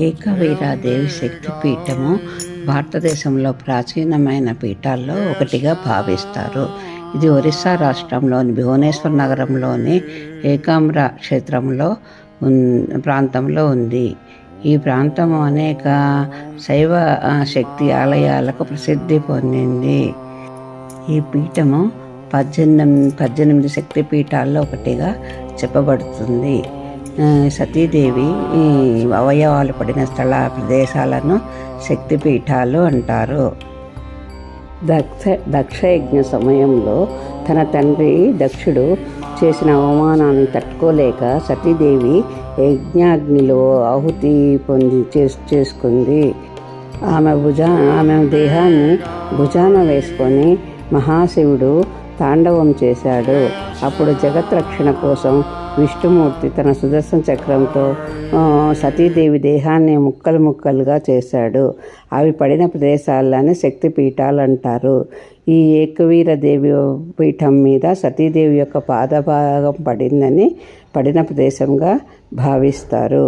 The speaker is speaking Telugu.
ఏకవీరాదేవి శక్తిపీఠము భారతదేశంలో ప్రాచీనమైన పీఠాల్లో ఒకటిగా భావిస్తారు. ఇది ఒరిస్సా రాష్ట్రంలోని భువనేశ్వర్ నగరంలోని ఏకాంబ్ర క్షేత్రంలో ప్రాంతంలో ఉంది. ఈ ప్రాంతము అనేక శైవ శక్తి ఆలయాలకు ప్రసిద్ధి పొందింది. ఈ పీఠము 18 శక్తి పీఠాల్లో ఒకటిగా చెప్పబడుతుంది. సతీదేవి అవయవాలు పడిన ప్రదేశాలను శక్తిపీఠాలు అంటారు. దక్షయజ్ఞ సమయంలో తన తండ్రి దక్షుడు చేసిన అవమానాన్ని తట్టుకోలేక సతీదేవి యజ్ఞాగ్నిలో ఆహుతి చేసుకుంది. ఆమె దేహాన్ని భుజాన వేసుకొని మహాశివుడు తాండవం చేశాడు. అప్పుడు జగత్ రక్షణ కోసం విష్ణుమూర్తి తన సుదర్శన చక్రంతో సతీదేవి దేహాన్ని ముక్కలుగా చేశాడు. అవి పడిన ప్రదేశాలని శక్తిపీఠాలు అంటారు. ఈ ఏకవీరదేవి పీఠం మీద సతీదేవి యొక్క పాదభాగం పడిన ప్రదేశంగా భావిస్తారు.